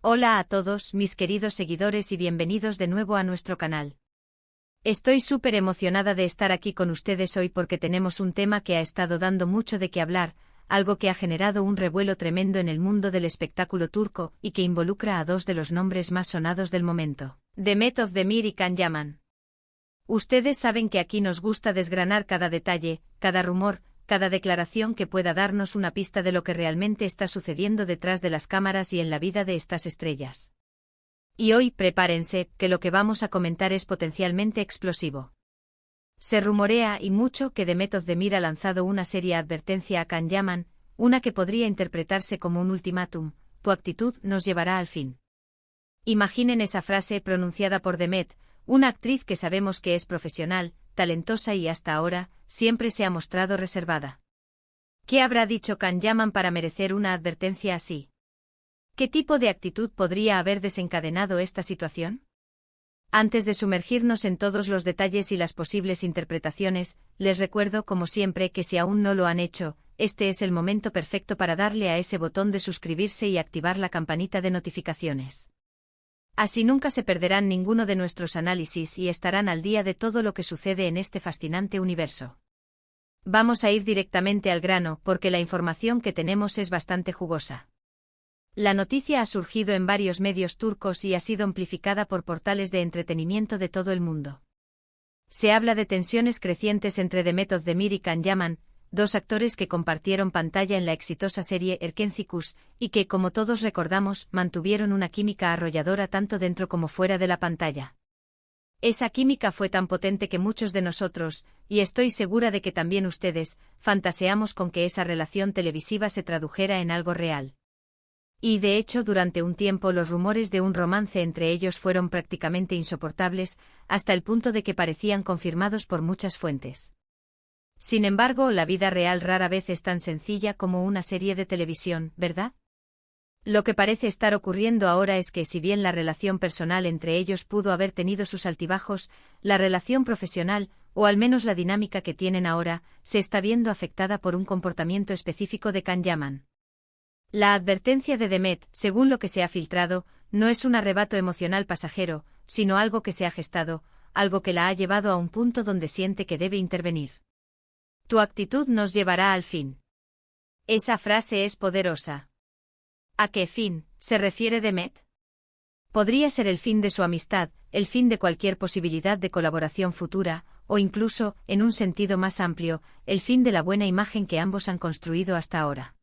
Hola a todos, mis queridos seguidores y bienvenidos de nuevo a nuestro canal. Estoy súper emocionada de estar aquí con ustedes hoy porque tenemos un tema que ha estado dando mucho de qué hablar, algo que ha generado un revuelo tremendo en el mundo del espectáculo turco y que involucra a dos de los nombres más sonados del momento, Demet Özdemir y Can Yaman. Ustedes saben que aquí nos gusta desgranar cada detalle, cada rumor, cada declaración que pueda darnos una pista de lo que realmente está sucediendo detrás de las cámaras y en la vida de estas estrellas. Y hoy, prepárense, que lo que vamos a comentar es potencialmente explosivo. Se rumorea y mucho que Demet Özdemir ha lanzado una seria advertencia a Can Yaman, una que podría interpretarse como un ultimátum: tu actitud nos llevará al fin. Imaginen esa frase pronunciada por Demet, una actriz que sabemos que es profesional, talentosa y hasta ahora, siempre se ha mostrado reservada. ¿Qué habrá dicho Can Yaman para merecer una advertencia así? ¿Qué tipo de actitud podría haber desencadenado esta situación? Antes de sumergirnos en todos los detalles y las posibles interpretaciones, les recuerdo como siempre que si aún no lo han hecho, este es el momento perfecto para darle a ese botón de suscribirse y activar la campanita de notificaciones. Así nunca se perderán ninguno de nuestros análisis y estarán al día de todo lo que sucede en este fascinante universo. Vamos a ir directamente al grano porque la información que tenemos es bastante jugosa. La noticia ha surgido en varios medios turcos y ha sido amplificada por portales de entretenimiento de todo el mundo. Se habla de tensiones crecientes entre Demet Özdemir y Can Yaman, dos actores que compartieron pantalla en la exitosa serie Erkenci y que, como todos recordamos, mantuvieron una química arrolladora tanto dentro como fuera de la pantalla. Esa química fue tan potente que muchos de nosotros, y estoy segura de que también ustedes, fantaseamos con que esa relación televisiva se tradujera en algo real. Y de hecho durante un tiempo los rumores de un romance entre ellos fueron prácticamente insoportables, hasta el punto de que parecían confirmados por muchas fuentes. Sin embargo, la vida real rara vez es tan sencilla como una serie de televisión, ¿verdad? Lo que parece estar ocurriendo ahora es que si bien la relación personal entre ellos pudo haber tenido sus altibajos, la relación profesional, o al menos la dinámica que tienen ahora, se está viendo afectada por un comportamiento específico de Can Yaman. La advertencia de Demet, según lo que se ha filtrado, no es un arrebato emocional pasajero, sino algo que se ha gestado, algo que la ha llevado a un punto donde siente que debe intervenir. Tu actitud nos llevará al fin. Esa frase es poderosa. ¿A qué fin se refiere Demet? Podría ser el fin de su amistad, el fin de cualquier posibilidad de colaboración futura, o incluso, en un sentido más amplio, el fin de la buena imagen que ambos han construido hasta ahora.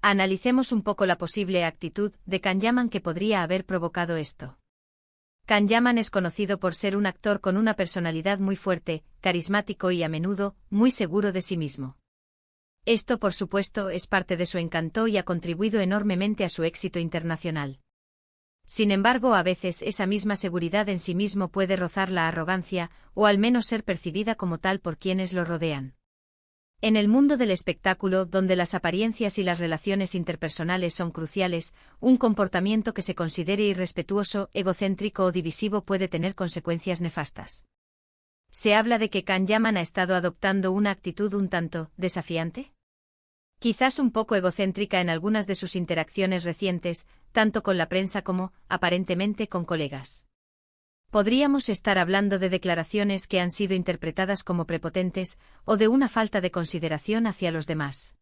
Analicemos un poco la posible actitud de Can Yaman que podría haber provocado esto. Can Yaman es conocido por ser un actor con una personalidad muy fuerte, carismático y a menudo, muy seguro de sí mismo. Esto por supuesto es parte de su encanto y ha contribuido enormemente a su éxito internacional. Sin embargo, a veces esa misma seguridad en sí mismo puede rozar la arrogancia, o al menos ser percibida como tal por quienes lo rodean. En el mundo del espectáculo, donde las apariencias y las relaciones interpersonales son cruciales, un comportamiento que se considere irrespetuoso, egocéntrico o divisivo puede tener consecuencias nefastas. ¿Se habla de que Can Yaman ha estado adoptando una actitud un tanto desafiante? Quizás un poco egocéntrica en algunas de sus interacciones recientes, tanto con la prensa como, aparentemente, con colegas. Podríamos estar hablando de declaraciones que han sido interpretadas como prepotentes, o de una falta de consideración hacia los demás.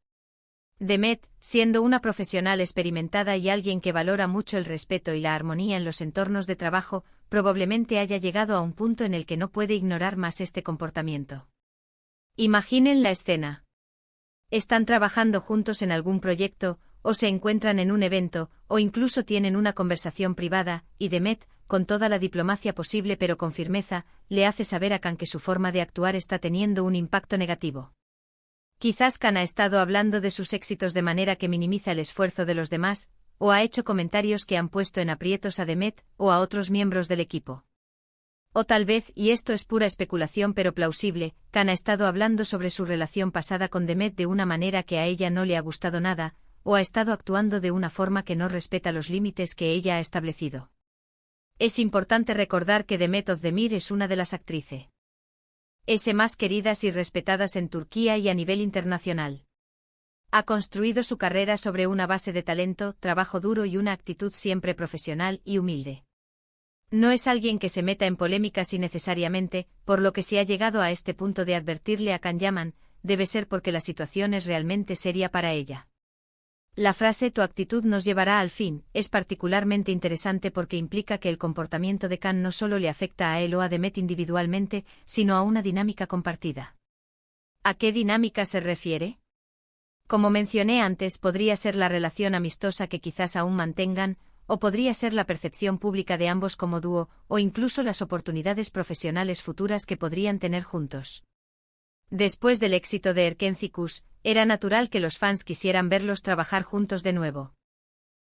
Demet, siendo una profesional experimentada y alguien que valora mucho el respeto y la armonía en los entornos de trabajo, probablemente haya llegado a un punto en el que no puede ignorar más este comportamiento. Imaginen la escena. Están trabajando juntos en algún proyecto, o se encuentran en un evento, o incluso tienen una conversación privada, y Demet, con toda la diplomacia posible pero con firmeza, le hace saber a Can que su forma de actuar está teniendo un impacto negativo. Quizás Can ha estado hablando de sus éxitos de manera que minimiza el esfuerzo de los demás, o ha hecho comentarios que han puesto en aprietos a Demet o a otros miembros del equipo. O tal vez, y esto es pura especulación pero plausible, Can ha estado hablando sobre su relación pasada con Demet de una manera que a ella no le ha gustado nada, o ha estado actuando de una forma que no respeta los límites que ella ha establecido. Es importante recordar que Demet Özdemir es una de las actrices más queridas y respetadas en Turquía y a nivel internacional. Ha construido su carrera sobre una base de talento, trabajo duro y una actitud siempre profesional y humilde. No es alguien que se meta en polémicas innecesariamente, por lo que si ha llegado a este punto de advertirle a Can Yaman, debe ser porque la situación es realmente seria para ella. La frase "tu actitud nos llevará al fin" es particularmente interesante porque implica que el comportamiento de Can no solo le afecta a él o a Demet individualmente, sino a una dinámica compartida. ¿A qué dinámica se refiere? Como mencioné antes, podría ser la relación amistosa que quizás aún mantengan, o podría ser la percepción pública de ambos como dúo, o incluso las oportunidades profesionales futuras que podrían tener juntos. Después del éxito de Erkencikus, era natural que los fans quisieran verlos trabajar juntos de nuevo.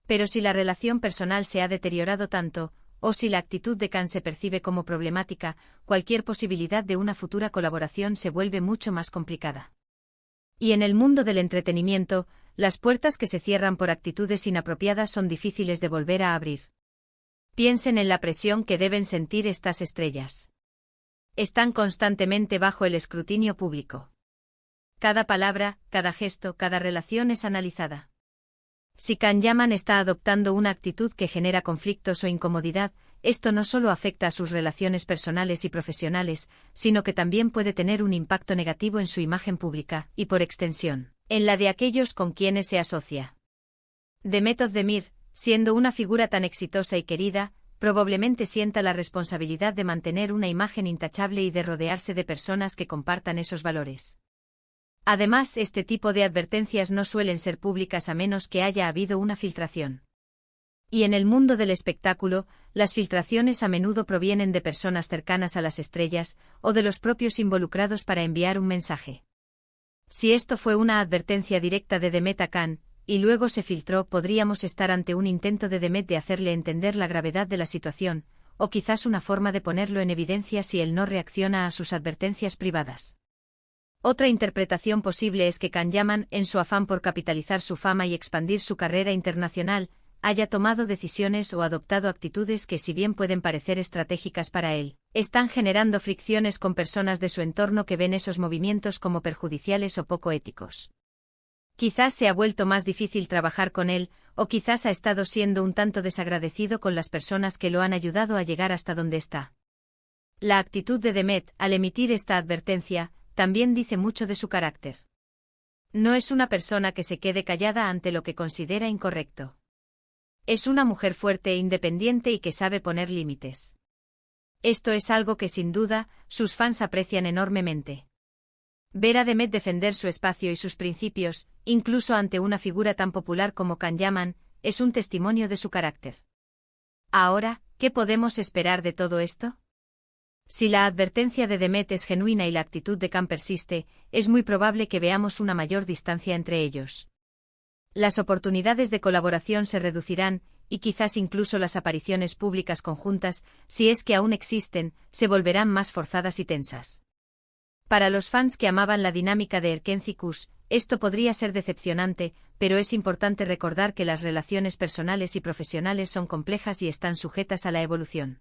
Pero si la relación personal se ha deteriorado tanto, o si la actitud de Can se percibe como problemática, cualquier posibilidad de una futura colaboración se vuelve mucho más complicada. Y en el mundo del entretenimiento, las puertas que se cierran por actitudes inapropiadas son difíciles de volver a abrir. Piensen en la presión que deben sentir estas estrellas. Están constantemente bajo el escrutinio público. Cada palabra, cada gesto, cada relación es analizada. Si Can Yaman está adoptando una actitud que genera conflictos o incomodidad, esto no solo afecta a sus relaciones personales y profesionales, sino que también puede tener un impacto negativo en su imagen pública, y por extensión, en la de aquellos con quienes se asocia. Demet Özdemir, siendo una figura tan exitosa y querida, probablemente sienta la responsabilidad de mantener una imagen intachable y de rodearse de personas que compartan esos valores. Además, este tipo de advertencias no suelen ser públicas a menos que haya habido una filtración. Y en el mundo del espectáculo, las filtraciones a menudo provienen de personas cercanas a las estrellas, o de los propios involucrados para enviar un mensaje. Si esto fue una advertencia directa de Demet a Can, y luego se filtró, podríamos estar ante un intento de Demet de hacerle entender la gravedad de la situación, o quizás una forma de ponerlo en evidencia si él no reacciona a sus advertencias privadas. Otra interpretación posible es que Can Yaman, en su afán por capitalizar su fama y expandir su carrera internacional, haya tomado decisiones o adoptado actitudes que, si bien pueden parecer estratégicas para él, están generando fricciones con personas de su entorno que ven esos movimientos como perjudiciales o poco éticos. Quizás se ha vuelto más difícil trabajar con él, o quizás ha estado siendo un tanto desagradecido con las personas que lo han ayudado a llegar hasta donde está. La actitud de Demet, al emitir esta advertencia, también dice mucho de su carácter. No es una persona que se quede callada ante lo que considera incorrecto. Es una mujer fuerte e independiente y que sabe poner límites. Esto es algo que sin duda, sus fans aprecian enormemente. Ver a Demet defender su espacio y sus principios, incluso ante una figura tan popular como Can Yaman, es un testimonio de su carácter. Ahora, ¿qué podemos esperar de todo esto? Si la advertencia de Demet es genuina y la actitud de Can persiste, es muy probable que veamos una mayor distancia entre ellos. Las oportunidades de colaboración se reducirán, y quizás incluso las apariciones públicas conjuntas, si es que aún existen, se volverán más forzadas y tensas. Para los fans que amaban la dinámica de Erkencikus, esto podría ser decepcionante, pero es importante recordar que las relaciones personales y profesionales son complejas y están sujetas a la evolución.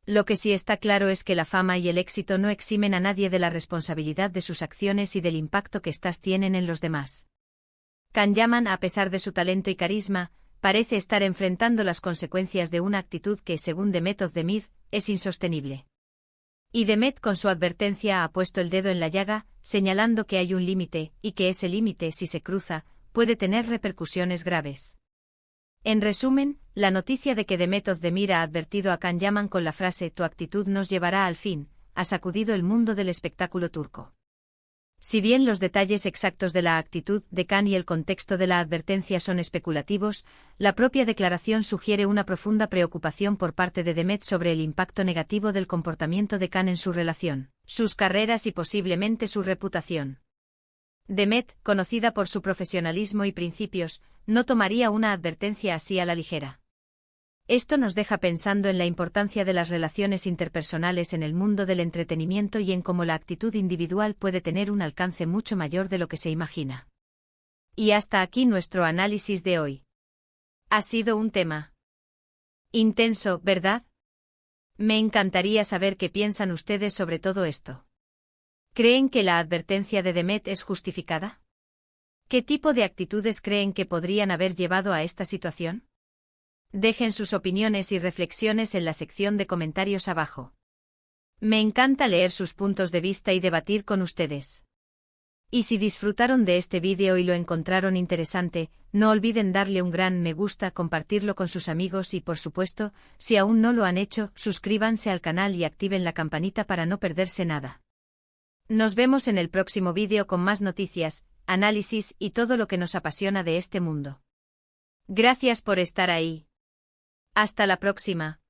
Lo que sí está claro es que la fama y el éxito no eximen a nadie de la responsabilidad de sus acciones y del impacto que éstas tienen en los demás. Can Yaman, a pesar de su talento y carisma, parece estar enfrentando las consecuencias de una actitud que, según Demet Özdemir, es insostenible. Y Demet, con su advertencia, ha puesto el dedo en la llaga, señalando que hay un límite, y que ese límite, si se cruza, puede tener repercusiones graves. En resumen, la noticia de que Demet Özdemir ha advertido a Can Yaman con la frase "tu actitud nos llevará al fin", ha sacudido el mundo del espectáculo turco. Si bien los detalles exactos de la actitud de Can y el contexto de la advertencia son especulativos, la propia declaración sugiere una profunda preocupación por parte de Demet sobre el impacto negativo del comportamiento de Can en su relación, sus carreras y posiblemente su reputación. Demet, conocida por su profesionalismo y principios, no tomaría una advertencia así a la ligera. Esto nos deja pensando en la importancia de las relaciones interpersonales en el mundo del entretenimiento y en cómo la actitud individual puede tener un alcance mucho mayor de lo que se imagina. Y hasta aquí nuestro análisis de hoy. Ha sido un tema intenso, ¿verdad? Me encantaría saber qué piensan ustedes sobre todo esto. ¿Creen que la advertencia de Demet es justificada? ¿Qué tipo de actitudes creen que podrían haber llevado a esta situación? Dejen sus opiniones y reflexiones en la sección de comentarios abajo. Me encanta leer sus puntos de vista y debatir con ustedes. Y si disfrutaron de este vídeo y lo encontraron interesante, no olviden darle un gran me gusta, compartirlo con sus amigos y por supuesto, si aún no lo han hecho, suscríbanse al canal y activen la campanita para no perderse nada. Nos vemos en el próximo vídeo con más noticias, análisis y todo lo que nos apasiona de este mundo. Gracias por estar ahí. Hasta la próxima.